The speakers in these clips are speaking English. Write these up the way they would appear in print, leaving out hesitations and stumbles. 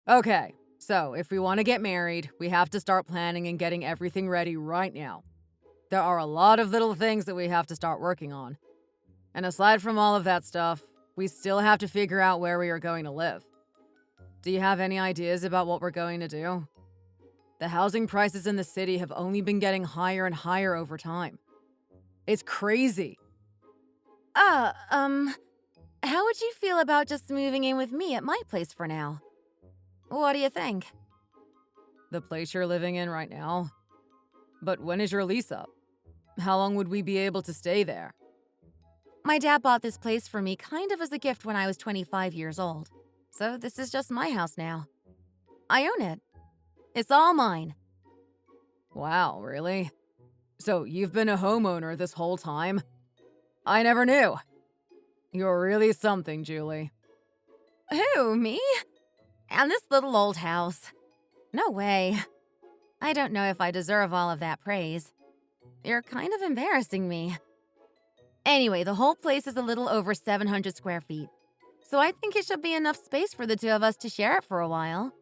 Okay, so if we want to get married, we have to start planning and getting everything ready right now. There are a lot of little things that we have to start working on. And aside from all of that stuff, we still have to figure out where we are going to live. Do you have any ideas about what we're going to do? The housing prices in the city have only been getting higher and higher over time. It's crazy. Uh, um, how would you feel about just moving in with me at my place for now? What do you think? The place you're living in right now? But when is your lease up? How long would we be able to stay there? My dad bought this place for me kind of as a gift when I was 25 years old. So this is just my house now. I own it. It's all mine. Wow, really? So you've been a homeowner this whole time? I never knew. You're really something, Julie. Who, me? And this little old house. No way. I don't know if I deserve all of that praise. You're kind of embarrassing me. Anyway, the whole place is a little over 700 square feet. So I think it should be enough space for the two of us to share it for a while.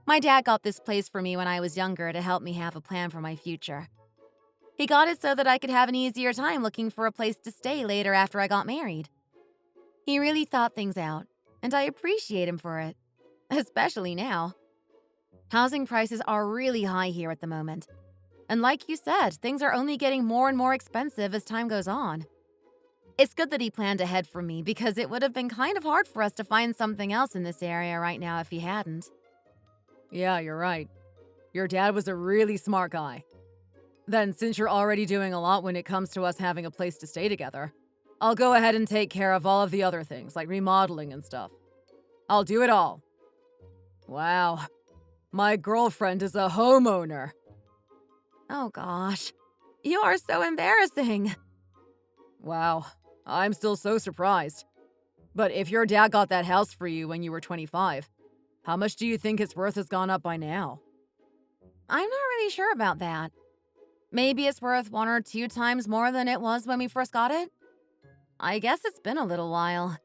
My dad got this place for me when I was younger to help me have a plan for my future. He got it so that I could have an easier time looking for a place to stay later after I got married. He really thought things out, and I appreciate him for it, especially now. Housing prices are really high here at the moment. And like you said, things are only getting more and more expensive as time goes on. It's good that he planned ahead for me because it would have been kind of hard for us to find something else in this area right now if he hadn't. Yeah, you're right. Your dad was a really smart guy. Then, since you're already doing a lot when it comes to us having a place to stay together, I'll go ahead and take care of all of the other things, like remodeling and stuff. I'll do it all. Wow. My girlfriend is a homeowner. Oh gosh, you are so embarrassing. Wow. I'm still so surprised. But if your dad got that house for you when you were 25, how much do you think its worth has gone up by now? I'm not really sure about that. Maybe it's worth 1 or 2 times more than it was when we first got it? I guess it's been a little while.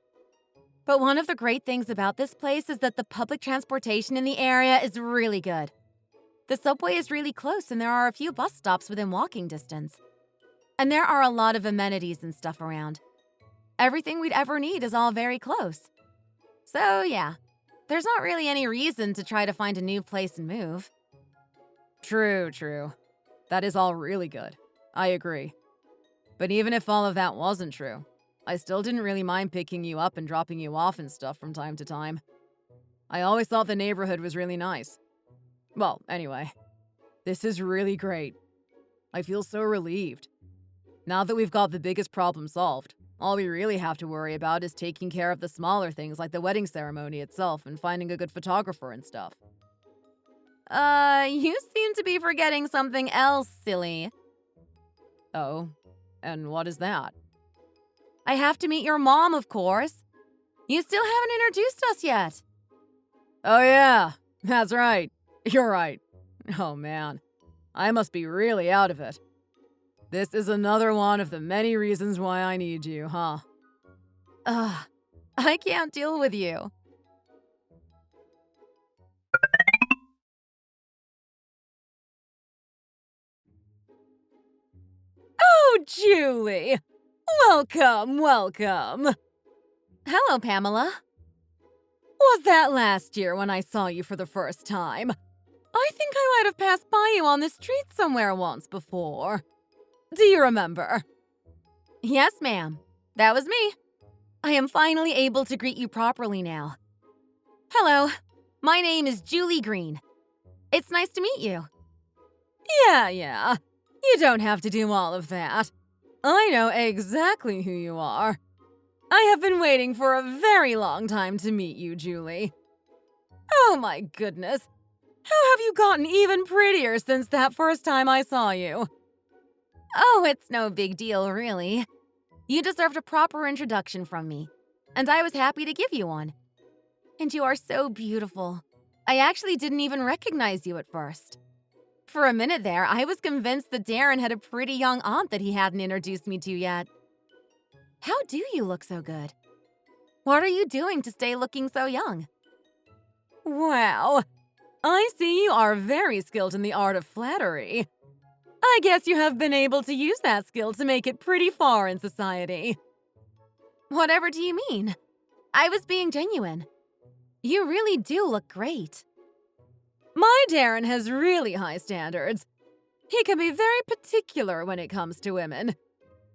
But one of the great things about this place is that the public transportation in the area is really good. The subway is really close and there are a few bus stops within walking distance. And there are a lot of amenities and stuff around. Everything we'd ever need is all very close. So yeah, there's not really any reason to try to find a new place and move. True. That is all really good. I agree. But even if all of that wasn't true, I still didn't really mind picking you up and dropping you off and stuff from time to time. I always thought the neighborhood was really nice. Well, anyway, this is really great. I feel so relieved. Now that we've got the biggest problem solved, all we really have to worry about is taking care of the smaller things like the wedding ceremony itself and finding a good photographer and stuff. You seem to be forgetting something else, silly. Oh, and what is that? I have to meet your mom, of course. You still haven't introduced us yet. Oh yeah, that's right. You're right. Oh man, I must be really out of it. This is another one of the many reasons why I need you, huh? Ugh, I can't deal with you. Oh, Julie! Welcome! Hello, Pamela. Was that last year when I saw you for the first time? I think I might have passed by you on the street somewhere once before. Do you remember? Yes, ma'am. That was me. I am finally able to greet you properly now. Hello, my name is Julie Green. It's nice to meet you. Yeah. You don't have to do all of that. I know exactly who you are. I have been waiting for a very long time to meet you, Julie. Oh my goodness. How have you gotten even prettier since that first time I saw you? Oh, it's no big deal, really. You deserved a proper introduction from me, and I was happy to give you one. And you are so beautiful. I actually didn't even recognize you at first. For a minute there, I was convinced that Darren had a pretty young aunt that he hadn't introduced me to yet. How do you look so good? What are you doing to stay looking so young? Wow. I see you are very skilled in the art of flattery. I guess you have been able to use that skill to make it pretty far in society. Whatever do you mean? I was being genuine. You really do look great. My Darren has really high standards. He can be very particular when it comes to women.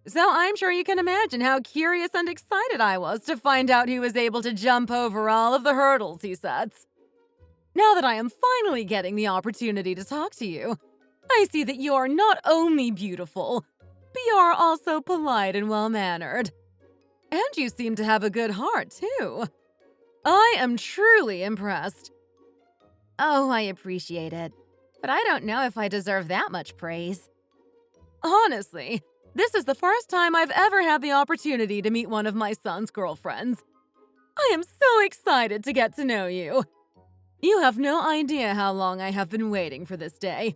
So I'm sure you can imagine how curious and excited I was to find out he was able to jump over all of the hurdles he sets. Now that I am finally getting the opportunity to talk to you, I see that you are not only beautiful, but you are also polite and well-mannered. And you seem to have a good heart, too. I am truly impressed. Oh, I appreciate it. But I don't know if I deserve that much praise. Honestly, this is the first time I've ever had the opportunity to meet one of my son's girlfriends. I am so excited to get to know you. You have no idea how long I have been waiting for this day.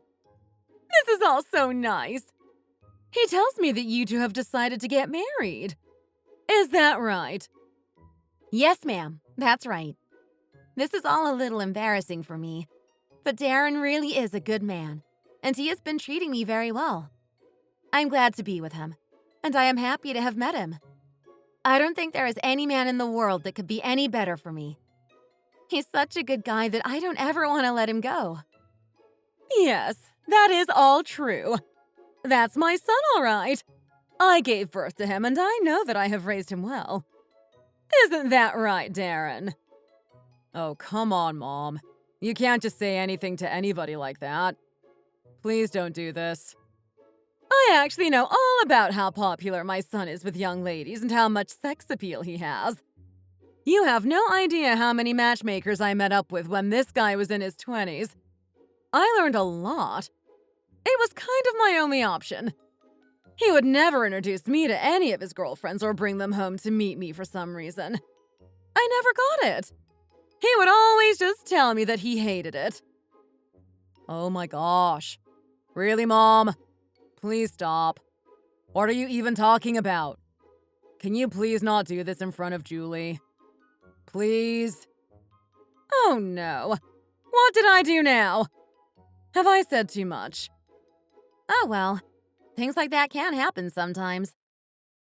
This is all so nice. He tells me that you two have decided to get married. Is that right? Yes, ma'am. That's right. This is all a little embarrassing for me, but Darren really is a good man, and he has been treating me very well. I'm glad to be with him, and I am happy to have met him. I don't think there is any man in the world that could be any better for me. He's such a good guy that I don't ever want to let him go. Yes, that is all true. That's my son, all right. I gave birth to him, and I know that I have raised him well. Isn't that right, Darren? Oh, come on, Mom. You can't just say anything to anybody like that. Please don't do this. I actually know all about how popular my son is with young ladies and how much sex appeal he has. You have no idea how many matchmakers I met up with when this guy was in his 20s. I learned a lot. It was kind of my only option. He would never introduce me to any of his girlfriends or bring them home to meet me for some reason. I never got it. He would always just tell me that he hated it. Oh my gosh. Really, Mom? Please stop. What are you even talking about? Can you please not do this in front of Julie? Please? Oh no. What did I do now? Have I said too much? Oh well, things like that can happen sometimes.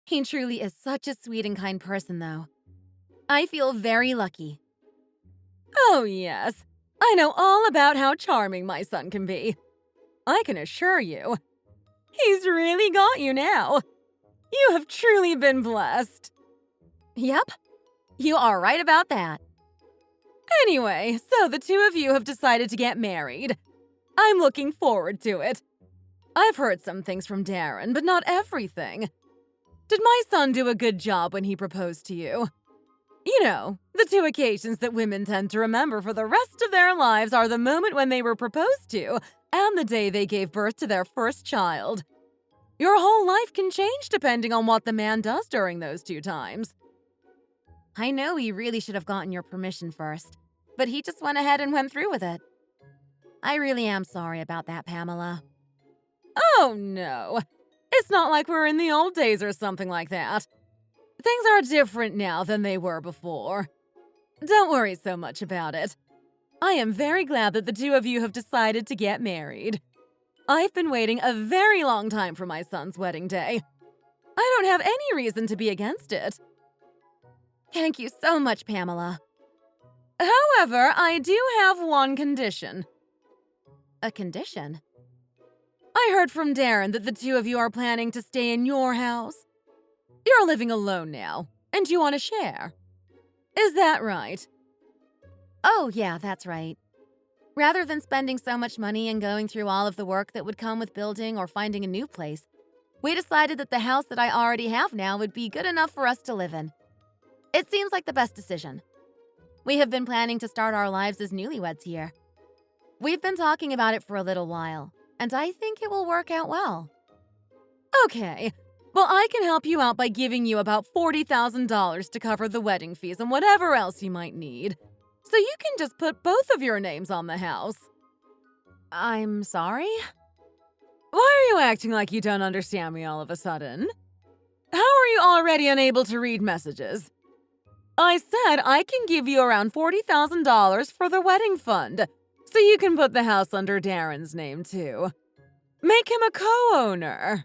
He truly is such a sweet and kind person, though. I feel very lucky. Oh yes, I know all about how charming my son can be. I can assure you, he's really got you now. You have truly been blessed. Yep, you are right about that. Anyway, so the two of you have decided to get married. I'm looking forward to it. I've heard some things from Darren, but not everything. Did my son do a good job when he proposed to you? You know, the two occasions that women tend to remember for the rest of their lives are the moment when they were proposed to and the day they gave birth to their first child. Your whole life can change depending on what the man does during those two times. I know he really should have gotten your permission first, but he just went ahead and went through with it. I really am sorry about that, Pamela. Oh no, it's not like we're in the old days or something like that. Things are different now than they were before. Don't worry so much about it. I am very glad that the two of you have decided to get married. I've been waiting a very long time for my son's wedding day. I don't have any reason to be against it. Thank you so much, Pamela. However, I do have one condition. A condition? I heard from Darren that the two of you are planning to stay in your house. You're living alone now, and you want to share. Is that right? Oh, yeah, that's right. Rather than spending so much money and going through all of the work that would come with building or finding a new place, we decided that the house that I already have now would be good enough for us to live in. It seems like the best decision. We have been planning to start our lives as newlyweds here. We've been talking about it for a little while, and I think it will work out well. Okay. Well, I can help you out by giving you about $40,000 to cover the wedding fees and whatever else you might need. So you can just put both of your names on the house. I'm sorry? Why are you acting like you don't understand me all of a sudden? How are you already unable to read messages? I said I can give you around $40,000 for the wedding fund, so you can put the house under Darren's name too. Make him a co-owner.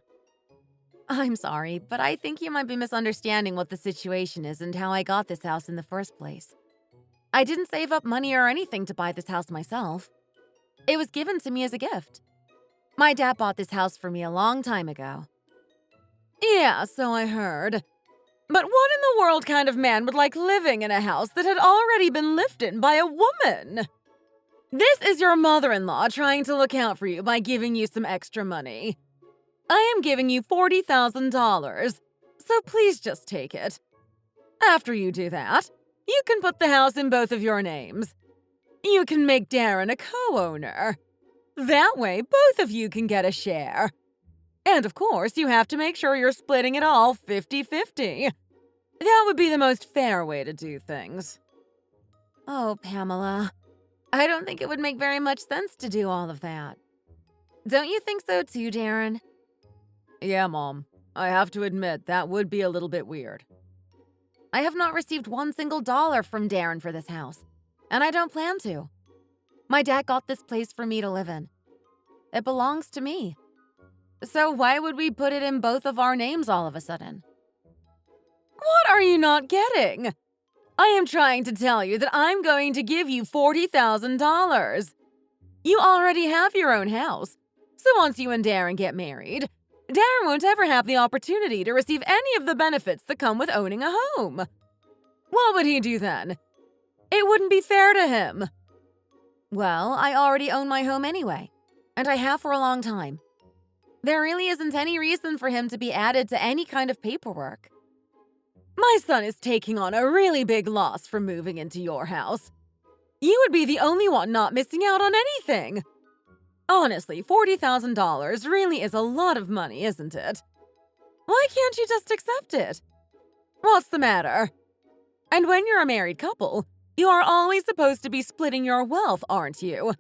I'm sorry, but I think you might be misunderstanding what the situation is and how I got this house in the first place. I didn't save up money or anything to buy this house myself. It was given to me as a gift. My dad bought this house for me a long time ago. Yeah, so I heard. But what in the world kind of man would like living in a house that had already been lived in by a woman? This is your mother-in-law trying to look out for you by giving you some extra money. I am giving you $40,000, so please just take it. After you do that, you can put the house in both of your names. You can make Darren a co-owner. That way, both of you can get a share. And of course, you have to make sure you're splitting it all 50-50. That would be the most fair way to do things. Oh, Pamela. I don't think it would make very much sense to do all of that. Don't you think so too, Darren? Yeah, Mom. I have to admit, that would be a little bit weird. I have not received one single dollar from Darren for this house, and I don't plan to. My dad got this place for me to live in. It belongs to me. So why would we put it in both of our names all of a sudden? What are you not getting? I am trying to tell you that I'm going to give you $40,000. You already have your own house, so once you and Darren get married, Darren won't ever have the opportunity to receive any of the benefits that come with owning a home. What would he do then? It wouldn't be fair to him. Well, I already own my home anyway, and I have for a long time. There really isn't any reason for him to be added to any kind of paperwork. My son is taking on a really big loss from moving into your house. You would be the only one not missing out on anything. Honestly, $40,000 really is a lot of money, isn't it? Why can't you just accept it? What's the matter? And when you're a married couple, you are always supposed to be splitting your wealth, aren't you?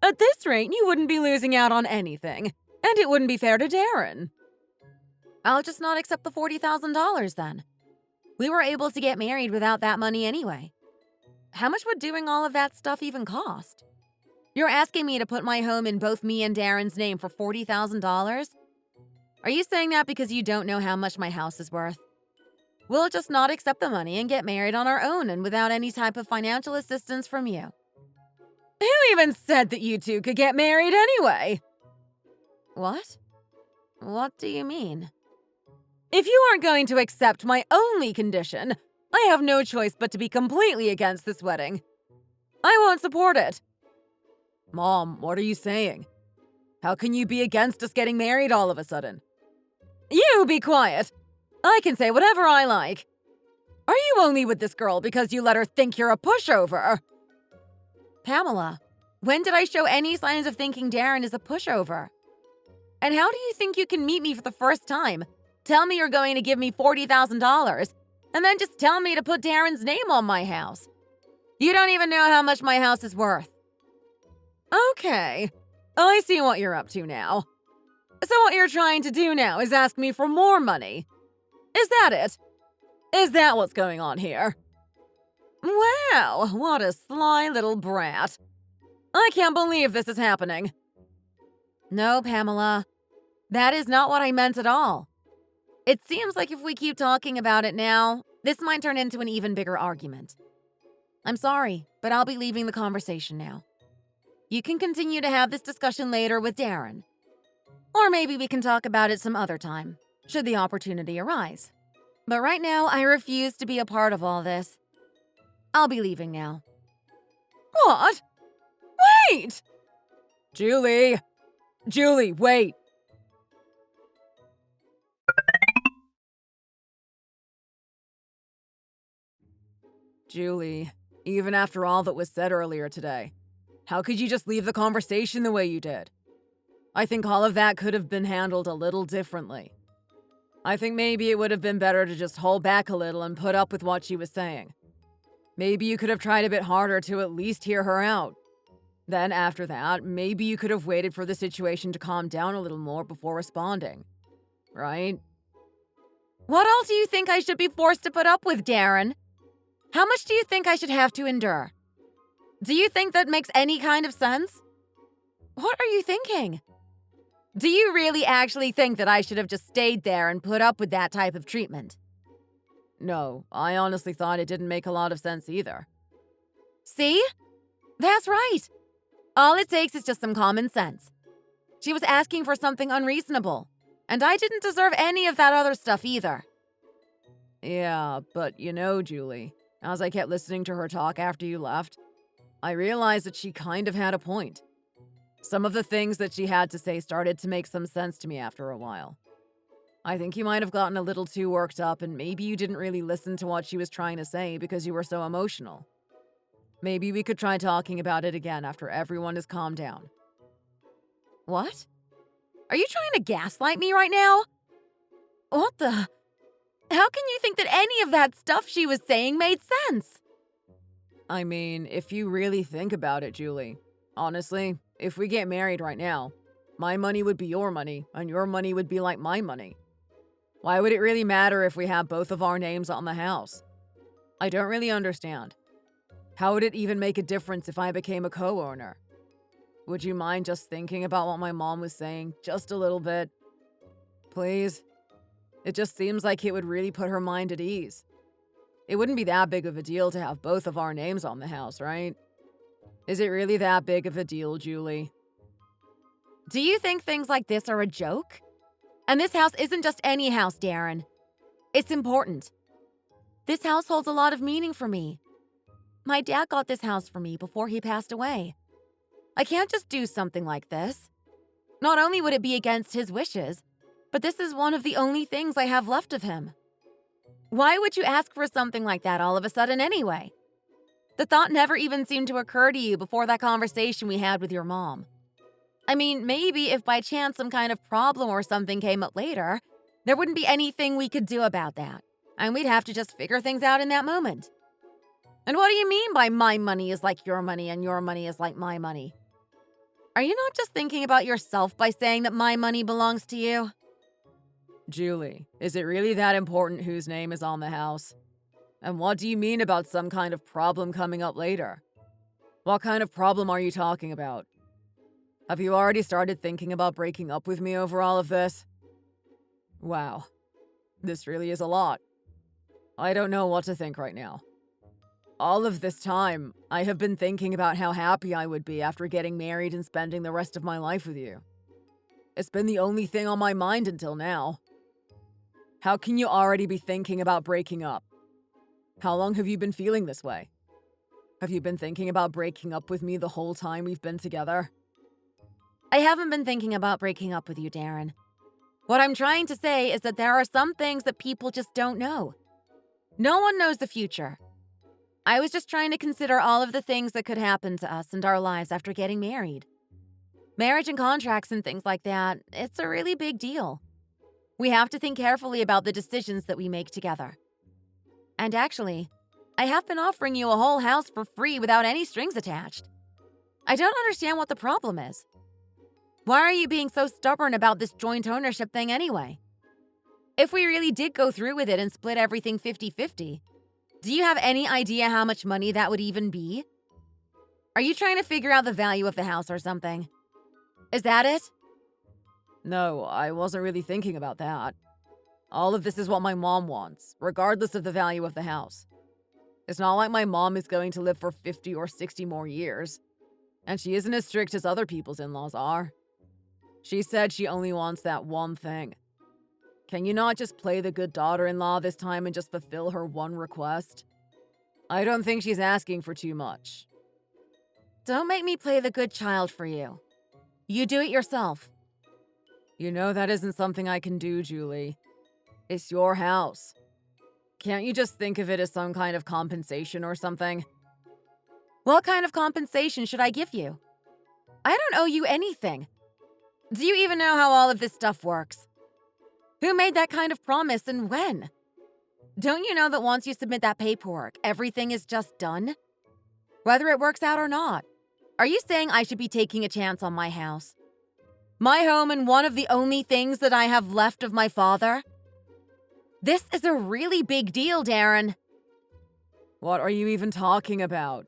At this rate, you wouldn't be losing out on anything, and it wouldn't be fair to Darren. I'll just not accept the $40,000 then. We were able to get married without that money anyway. How much would doing all of that stuff even cost? You're asking me to put my home in both me and Darren's name for $40,000? Are you saying that because you don't know how much my house is worth? We'll just not accept the money and get married on our own and without any type of financial assistance from you. Who even said that you two could get married anyway? What? What do you mean? If you aren't going to accept my only condition, I have no choice but to be completely against this wedding. I won't support it. Mom, what are you saying? How can you be against us getting married all of a sudden? You be quiet. I can say whatever I like. Are you only with this girl because you let her think you're a pushover? Pamela, when did I show any signs of thinking Darren is a pushover? And how do you think you can meet me for the first time, tell me you're going to give me $40,000, and then just tell me to put Darren's name on my house? You don't even know how much my house is worth. Okay, I see what you're up to now. So what you're trying to do now is ask me for more money. Is that it? Is that what's going on here? Wow, what a sly little brat. I can't believe this is happening. No, Pamela. That is not what I meant at all. It seems like if we keep talking about it now, this might turn into an even bigger argument. I'm sorry, but I'll be leaving the conversation now. You can continue to have this discussion later with Darren. Or maybe we can talk about it some other time, should the opportunity arise. But right now, I refuse to be a part of all this. I'll be leaving now. What? Wait! Julie! Julie, wait! Julie, even after all that was said earlier today, how could you just leave the conversation the way you did? I think all of that could have been handled a little differently. I think maybe it would have been better to just hold back a little and put up with what she was saying. Maybe you could have tried a bit harder to at least hear her out. Then after that, maybe you could have waited for the situation to calm down a little more before responding. Right? What else do you think I should be forced to put up with, Darren? How much do you think I should have to endure? Do you think that makes any kind of sense? What are you thinking? Do you really actually think that I should have just stayed there and put up with that type of treatment? No, I honestly thought it didn't make a lot of sense either. See? That's right. All it takes is just some common sense. She was asking for something unreasonable, and I didn't deserve any of that other stuff either. Yeah, but Julie, as I kept listening to her talk after you left, I realized that she kind of had a point. Some of the things that she had to say started to make some sense to me after a while. I think you might have gotten a little too worked up, and maybe you didn't really listen to what she was trying to say because you were so emotional. Maybe we could try talking about it again after everyone has calmed down. What? Are you trying to gaslight me right now? What the? How can you think that any of that stuff she was saying made sense? I mean, if you really think about it, Julie, honestly, if we get married right now, my money would be your money, and your money would be like my money. Why would it really matter if we have both of our names on the house? I don't really understand. How would it even make a difference if I became a co-owner? Would you mind just thinking about what my mom was saying just a little bit? Please? It just seems like it would really put her mind at ease. It wouldn't be that big of a deal to have both of our names on the house, right? Is it really that big of a deal, Julie? Do you think things like this are a joke? And this house isn't just any house, Darren. It's important. This house holds a lot of meaning for me. My dad got this house for me before he passed away. I can't just do something like this. Not only would it be against his wishes, but this is one of the only things I have left of him. Why would you ask for something like that all of a sudden anyway? The thought never even seemed to occur to you before that conversation we had with your mom. I mean, maybe if by chance some kind of problem or something came up later, there wouldn't be anything we could do about that, and we'd have to just figure things out in that moment. And what do you mean by my money is like your money and your money is like my money? Are you not just thinking about yourself by saying that my money belongs to you? Julie, is it really that important whose name is on the house? And what do you mean about some kind of problem coming up later? What kind of problem are you talking about? Have you already started thinking about breaking up with me over all of this? Wow, this really is a lot. I don't know what to think right now. All of this time, I have been thinking about how happy I would be after getting married and spending the rest of my life with you. It's been the only thing on my mind until now. How can you already be thinking about breaking up? How long have you been feeling this way? Have you been thinking about breaking up with me the whole time we've been together? I haven't been thinking about breaking up with you, Darren. What I'm trying to say is that there are some things that people just don't know. No one knows the future. I was just trying to consider all of the things that could happen to us and our lives after getting married. Marriage and contracts and things like that, it's a really big deal. We have to think carefully about the decisions that we make together. And actually, I have been offering you a whole house for free without any strings attached. I don't understand what the problem is. Why are you being so stubborn about this joint ownership thing anyway? If we really did go through with it and split everything 50-50, do you have any idea how much money that would even be? Are you trying to figure out the value of the house or something? Is that it? No, I wasn't really thinking about that. All of this is what my mom wants, regardless of the value of the house. It's not like my mom is going to live for 50 or 60 more years. And she isn't as strict as other people's in-laws are. She said she only wants that one thing. Can you not just play the good daughter-in-law this time and just fulfill her one request? I don't think she's asking for too much. Don't make me play the good child for you. You do it yourself. You know that isn't something I can do, Julie. It's your house. Can't you just think of it as some kind of compensation or something? What kind of compensation should I give you? I don't owe you anything. Do you even know how all of this stuff works? Who made that kind of promise and when? Don't you know that once you submit that paperwork, everything is just done? Whether it works out or not. Are you saying I should be taking a chance on my house? My home and one of the only things that I have left of my father? This is a really big deal, Darren. What are you even talking about?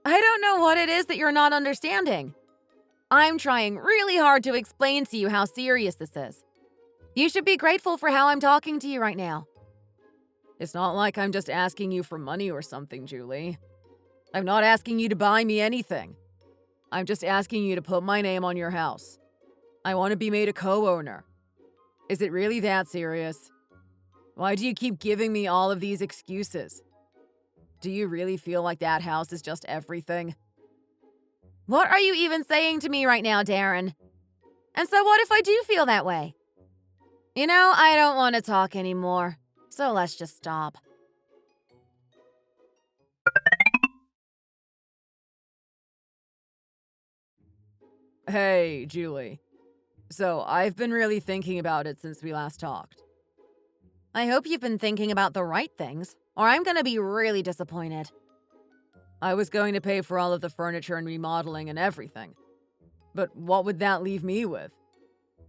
I don't know what it is that you're not understanding. I'm trying really hard to explain to you how serious this is. You should be grateful for how I'm talking to you right now. It's not like I'm just asking you for money or something, Julie. I'm not asking you to buy me anything. I'm just asking you to put my name on your house. I want to be made a co-owner. Is it really that serious? Why do you keep giving me all of these excuses? Do you really feel like that house is just everything? What are you even saying to me right now, Darren? And so what if I do feel that way? You know, I don't want to talk anymore, so let's just stop. Hey, Julie. So, I've been really thinking about it since we last talked. I hope you've been thinking about the right things, or I'm gonna be really disappointed. I was going to pay for all of the furniture and remodeling and everything. But what would that leave me with?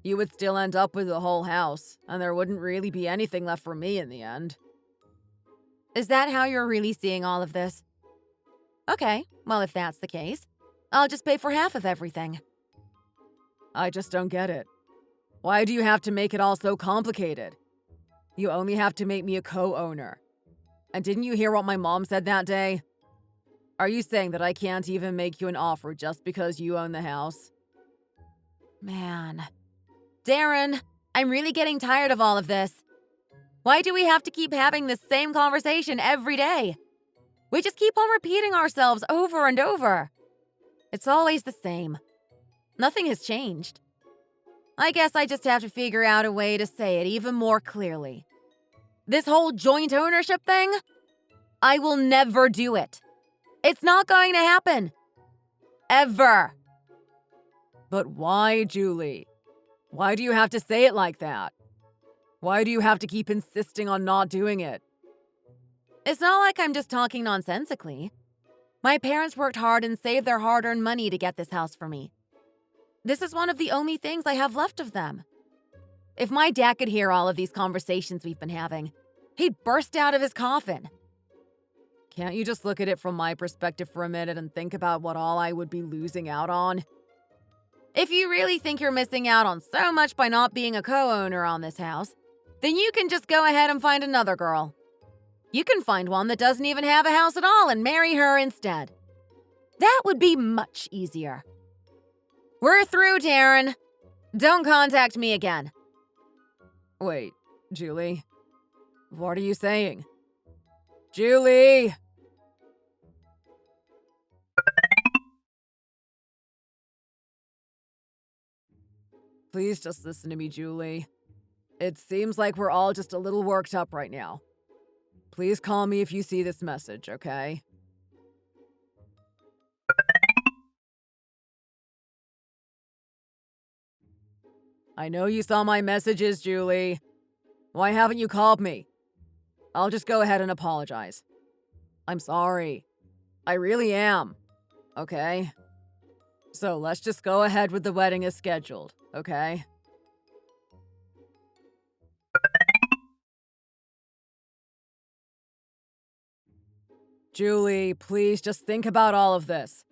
You would still end up with the whole house, and there wouldn't really be anything left for me in the end. Is that how you're really seeing all of this? Okay, well, if that's the case, I'll just pay for half of everything. I just don't get it. Why do you have to make it all so complicated? You only have to make me a co-owner. And didn't you hear what my mom said that day? Are you saying that I can't even make you an offer just because you own the house? Man. Darren, I'm really getting tired of all of this. Why do we have to keep having this same conversation every day? We just keep on repeating ourselves over and over. It's always the same. Nothing has changed. I guess I just have to figure out a way to say it even more clearly. This whole joint ownership thing? I will never do it. It's not going to happen. Ever. But why, Julie? Why do you have to say it like that? Why do you have to keep insisting on not doing it? It's not like I'm just talking nonsensically. My parents worked hard and saved their hard-earned money to get this house for me. This is one of the only things I have left of them. If my dad could hear all of these conversations we've been having, he'd burst out of his coffin. Can't you just look at it from my perspective for a minute and think about what all I would be losing out on? If you really think you're missing out on so much by not being a co-owner on this house, then you can just go ahead and find another girl. You can find one that doesn't even have a house at all and marry her instead. That would be much easier. We're through, Darren. Don't contact me again. Wait, Julie? What are you saying? Julie! Please just listen to me, Julie. It seems like we're all just a little worked up right now. Please call me if you see this message, okay? I know you saw my messages, Julie. Why haven't you called me? I'll just go ahead and apologize. I'm sorry. I really am. Okay? So let's just go ahead with the wedding as scheduled, okay? Julie, please just think about all of this.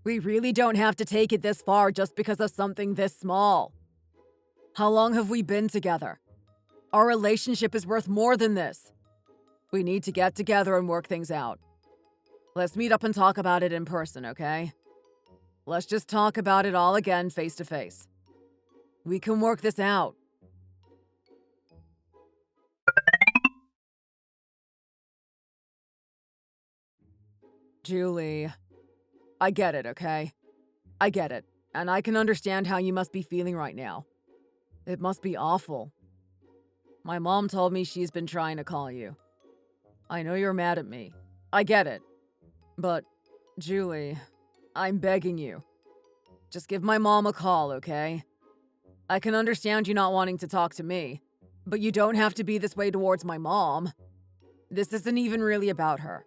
We really don't have to take it this far just because of something this small. How long have we been together? Our relationship is worth more than this. We need to get together and work things out. Let's meet up and talk about it in person, okay? Let's just talk about it all again face to face. We can work this out. Julie, I get it, okay? I get it, and I can understand how you must be feeling right now. It must be awful. My mom told me she's been trying to call you. I know you're mad at me. I get it. But, Julie, I'm begging you. Just give my mom a call, okay? I can understand you not wanting to talk to me, but you don't have to be this way towards my mom. This isn't even really about her.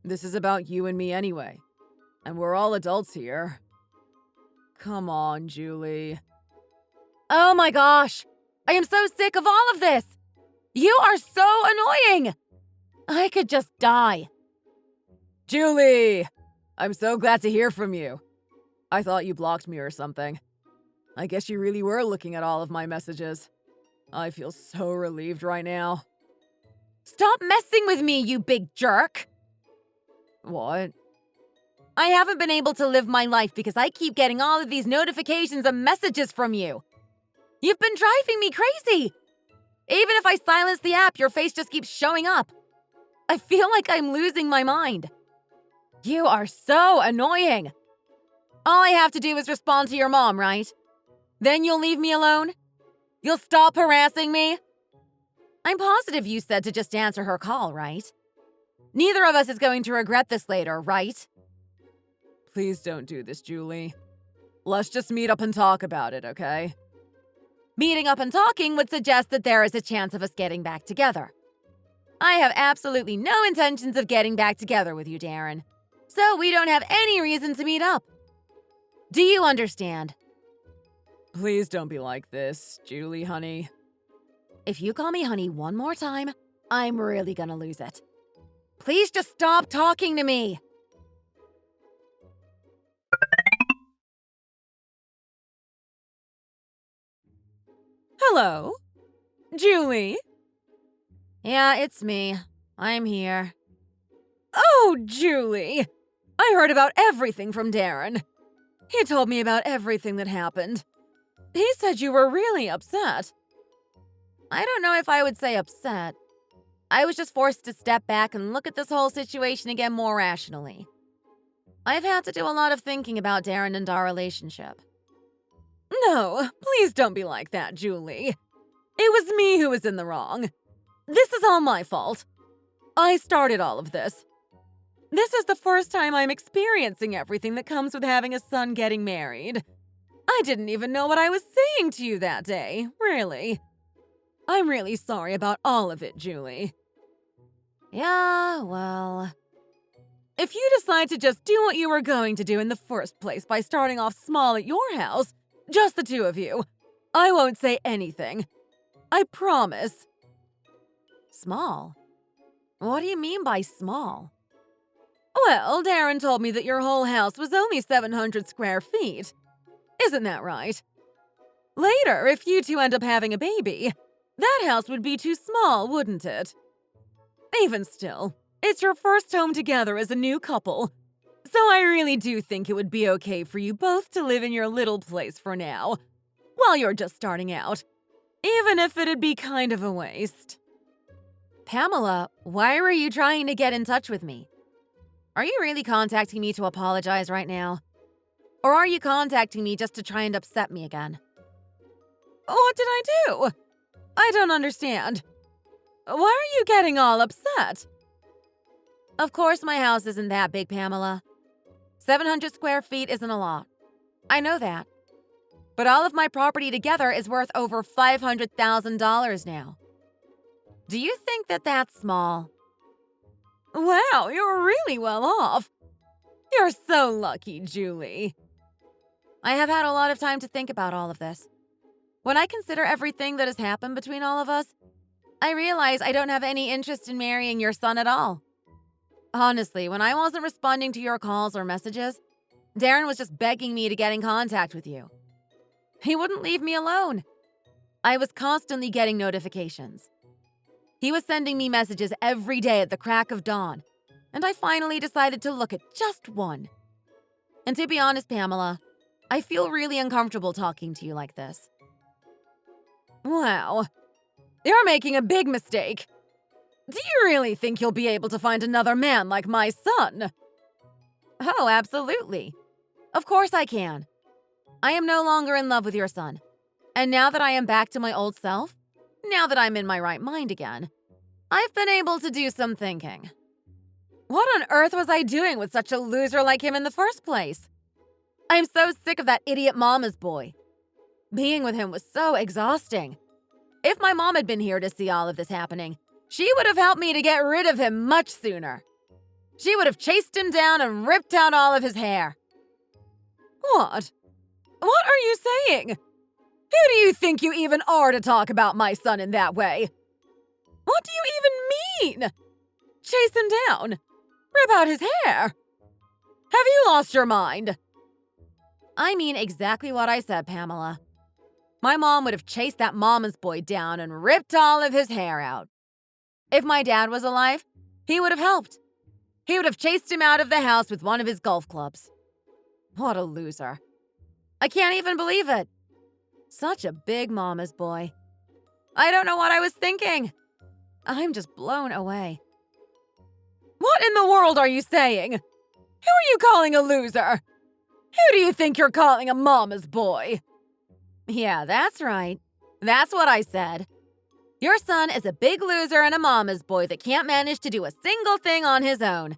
This is about you and me anyway. And we're all adults here. Come on, Julie. Oh my gosh! I am so sick of all of this! You are so annoying! I could just die. Julie! I'm so glad to hear from you. I thought you blocked me or something. I guess you really were looking at all of my messages. I feel so relieved right now. Stop messing with me, you big jerk! What? I haven't been able to live my life because I keep getting all of these notifications and messages from you. You've been driving me crazy! Even if I silence the app, your face just keeps showing up. I feel like I'm losing my mind. You are so annoying. All I have to do is respond to your mom, right? Then you'll leave me alone? You'll stop harassing me? I'm positive you said to just answer her call, right? Neither of us is going to regret this later, right? Please don't do this, Julie. Let's just meet up and talk about it, okay? Meeting up and talking would suggest that there is a chance of us getting back together. I have absolutely no intentions of getting back together with you, Darren. So we don't have any reason to meet up. Do you understand? Please don't be like this, Julie, honey. If you call me honey one more time, I'm really gonna lose it. Please just stop talking to me. Hello? Julie? Yeah, it's me. I'm here. Oh, Julie! I heard about everything from Darren. He told me about everything that happened. He said you were really upset. I don't know if I would say upset. I was just forced to step back and look at this whole situation again more rationally. I've had to do a lot of thinking about Darren and our relationship. No, please don't be like that, Julie. It was me who was in the wrong. This is all my fault. I started all of this. This is the first time I'm experiencing everything that comes with having a son getting married. I didn't even know what I was saying to you that day, really. I'm really sorry about all of it, Julie. Yeah, well... If you decide to just do what you were going to do in the first place by starting off small at your house, just the two of you, I won't say anything. I promise. Small? What do you mean by small? Well, Darren told me that your whole house was only 700 square feet. Isn't that right? Later, if you two end up having a baby, that house would be too small, wouldn't it? Even still, it's your first home together as a new couple, so I really do think it would be okay for you both to live in your little place for now, while you're just starting out, even if it'd be kind of a waste. Pamela, why were you trying to get in touch with me? Are you really contacting me to apologize right now? Or are you contacting me just to try and upset me again? What did I do? I don't understand. Why are you getting all upset? Of course my house isn't that big, Pamela. 700 square feet isn't a lot. I know that. But all of my property together is worth over $500,000 now. Do you think that that's small? Wow, you're really well off. You're so lucky, Julie. I have had a lot of time to think about all of this. When I consider everything that has happened between all of us, I realize I don't have any interest in marrying your son at all. Honestly, when I wasn't responding to your calls or messages, Darren was just begging me to get in contact with you. He wouldn't leave me alone. I was constantly getting notifications. He was sending me messages every day at the crack of dawn, and I finally decided to look at just one. And to be honest, Pamela, I feel really uncomfortable talking to you like this. Wow, you're making a big mistake. Do you really think you'll be able to find another man like my son? Oh, absolutely. Of course I can. I am no longer in love with your son. And now that I am back to my old self, now that I'm in my right mind again, I've been able to do some thinking. What on earth was I doing with such a loser like him in the first place? I'm so sick of that idiot mama's boy. Being with him was so exhausting. If my mom had been here to see all of this happening, she would have helped me to get rid of him much sooner. She would have chased him down and ripped out all of his hair. What? What are you saying? Who do you think you even are to talk about my son in that way? What do you even mean? Chase him down? Rip out his hair? Have you lost your mind? I mean exactly what I said, Pamela. My mom would have chased that mama's boy down and ripped all of his hair out. If my dad was alive, he would have helped. He would have chased him out of the house with one of his golf clubs. What a loser. I can't even believe it. Such a big mama's boy. I don't know what I was thinking. I'm just blown away. What in the world are you saying? Who are you calling a loser? Who do you think you're calling a mama's boy? Yeah, that's right. That's what I said. Your son is a big loser and a mama's boy that can't manage to do a single thing on his own,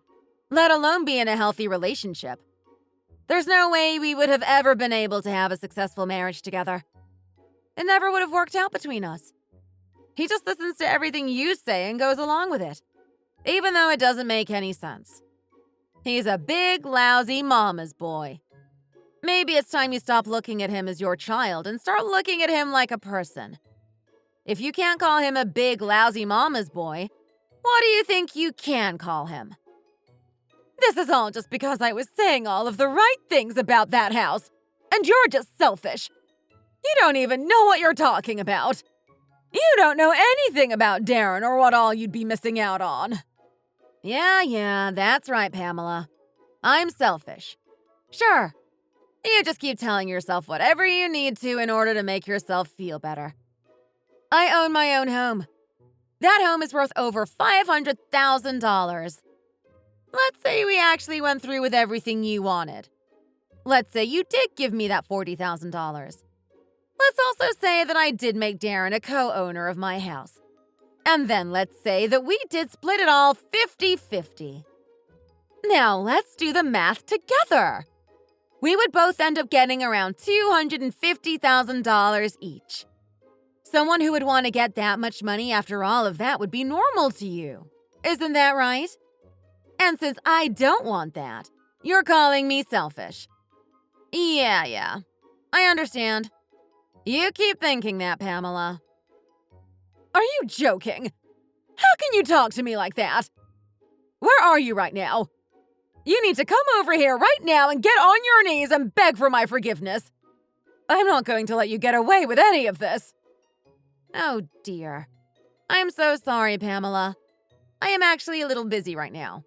let alone be in a healthy relationship. There's no way we would have ever been able to have a successful marriage together. It never would have worked out between us. He just listens to everything you say and goes along with it, even though it doesn't make any sense. He's a big, lousy mama's boy. Maybe it's time you stop looking at him as your child and start looking at him like a person. If you can't call him a big, lousy mama's boy, what do you think you can call him? This is all just because I was saying all of the right things about that house, and you're just selfish. You don't even know what you're talking about. You don't know anything about Darren or what all you'd be missing out on. Yeah, that's right, Pamela. I'm selfish. Sure. You just keep telling yourself whatever you need to in order to make yourself feel better. I own my own home. That home is worth over $500,000. Let's say we actually went through with everything you wanted. Let's say you did give me that $40,000. Let's also say that I did make Darren a co-owner of my house. And then let's say that we did split it all 50-50. Now let's do the math together. We would both end up getting around $250,000 each. Someone who would want to get that much money after all of that would be normal to you. Isn't that right? And since I don't want that, you're calling me selfish. Yeah. I understand. You keep thinking that, Pamela. Are you joking? How can you talk to me like that? Where are you right now? You need to come over here right now and get on your knees and beg for my forgiveness. I'm not going to let you get away with any of this. Oh, dear. I'm so sorry, Pamela. I am actually a little busy right now.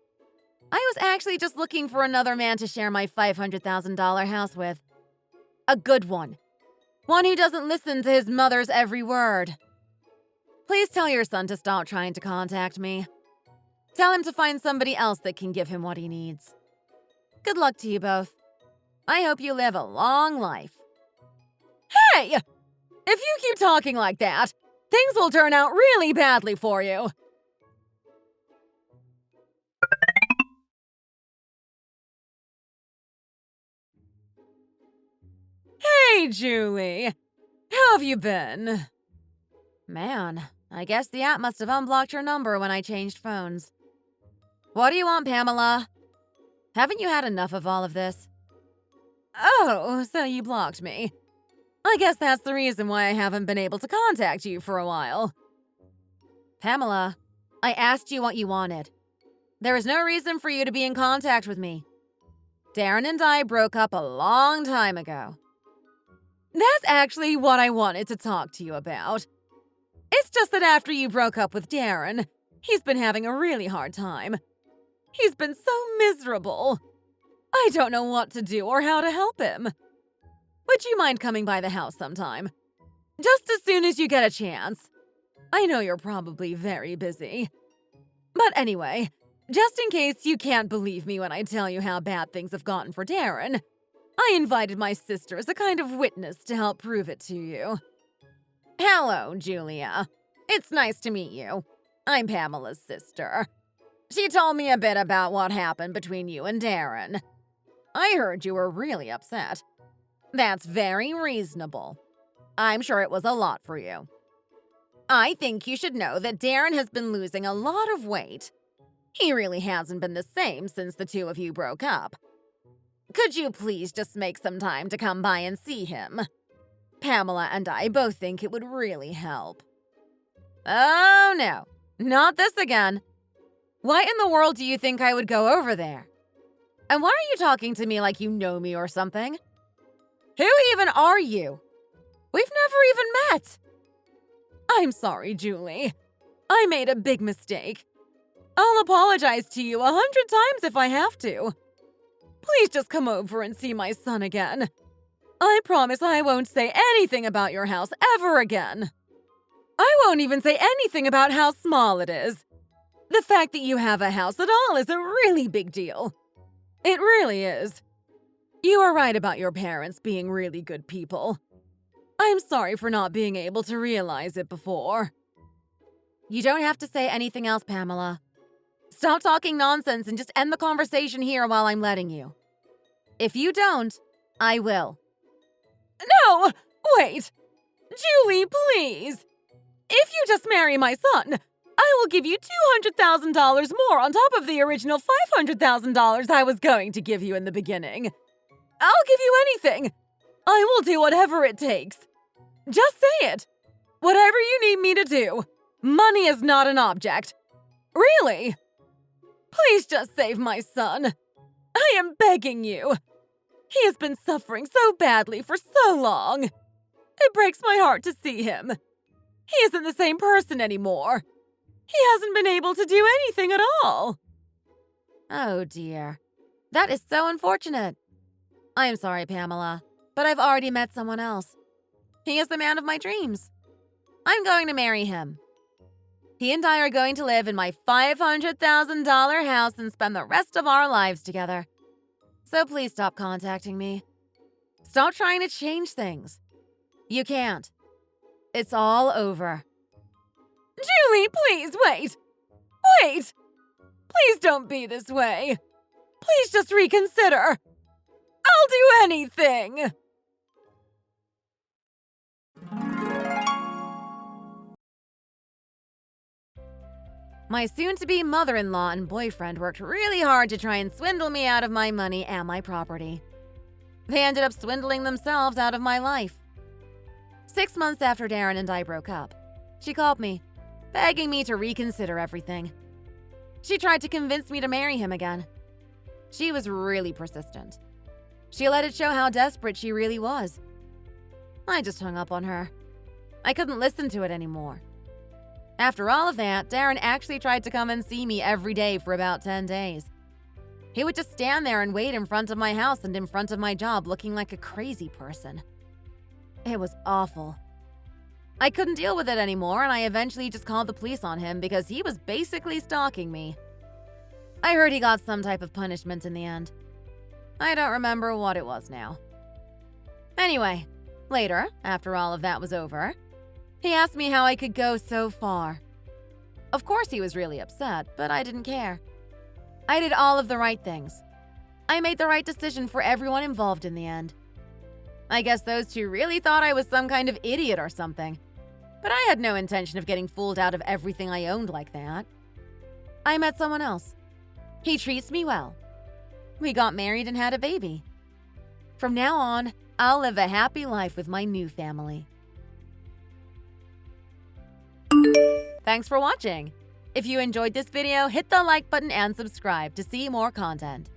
I was actually just looking for another man to share my $500,000 house with. A good one. One who doesn't listen to his mother's every word. Please tell your son to stop trying to contact me. Tell him to find somebody else that can give him what he needs. Good luck to you both. I hope you live a long life. Hey! If you keep talking like that, things will turn out really badly for you. Hey, Julie. How have you been? Man, I guess the app must have unblocked your number when I changed phones. What do you want, Pamela? Haven't you had enough of all of this? Oh, so you blocked me. I guess that's the reason why I haven't been able to contact you for a while. Pamela, I asked you what you wanted. There is no reason for you to be in contact with me. Darren and I broke up a long time ago. That's actually what I wanted to talk to you about. It's just that after you broke up with Darren, he's been having a really hard time. He's been so miserable. I don't know what to do or how to help him. Would you mind coming by the house sometime? Just as soon as you get a chance. I know you're probably very busy. But anyway, just in case you can't believe me when I tell you how bad things have gotten for Darren, I invited my sister as a kind of witness to help prove it to you. Hello, Julia. It's nice to meet you. I'm Pamela's sister. She told me a bit about what happened between you and Darren. I heard you were really upset. That's very reasonable. I'm sure it was a lot for you. I think you should know that Darren has been losing a lot of weight. He really hasn't been the same since the two of you broke up. Could you please just make some time to come by and see him? Pamela and I both think it would really help. Oh no, not this again. Why in the world do you think I would go over there? And why are you talking to me like you know me or something? Who even are you? We've never even met. I'm sorry, Julie. I made a big mistake. I'll apologize to you 100 times if I have to. Please just come over and see my son again. I promise I won't say anything about your house ever again. I won't even say anything about how small it is. The fact that you have a house at all is a really big deal. It really is. You are right about your parents being really good people. I'm sorry for not being able to realize it before. You don't have to say anything else, Pamela. Stop talking nonsense and just end the conversation here while I'm letting you. If you don't, I will. No! Wait! Julie, please! If you just marry my son, I will give you $200,000 more on top of the original $500,000 I was going to give you in the beginning. I'll give you anything. I will do whatever it takes. Just say it. Whatever you need me to do. Money is not an object. Really? Please just save my son. I am begging you. He has been suffering so badly for so long. It breaks my heart to see him. He isn't the same person anymore. He hasn't been able to do anything at all. Oh dear. That is so unfortunate. I'm sorry, Pamela, but I've already met someone else. He is the man of my dreams. I'm going to marry him. He and I are going to live in my $500,000 house and spend the rest of our lives together. So please stop contacting me. Stop trying to change things. You can't. It's all over. Julie, please, wait! Wait! Please don't be this way. Please just reconsider. I'll do anything. My soon-to-be mother-in-law and boyfriend worked really hard to try and swindle me out of my money and my property. They ended up swindling themselves out of my life. 6 months after Darren and I broke up, she called me, begging me to reconsider everything. She tried to convince me to marry him again. She was really persistent. She let it show how desperate she really was. I just hung up on her. I couldn't listen to it anymore. After all of that, Darren actually tried to come and see me every day for about 10 days. He would just stand there and wait in front of my house and in front of my job looking like a crazy person. It was awful. I couldn't deal with it anymore, and I eventually just called the police on him because he was basically stalking me. I heard he got some type of punishment in the end. I don't remember what it was now. Anyway, later, after all of that was over, he asked me how I could go so far. Of course he was really upset, but I didn't care. I did all of the right things. I made the right decision for everyone involved in the end. I guess those two really thought I was some kind of idiot or something. But I had no intention of getting fooled out of everything I owned like that. I met someone else. He treats me well. We got married and had a baby. From now on, I'll live a happy life with my new family. Thanks for watching. If you enjoyed this video, hit the like button and subscribe to see more content.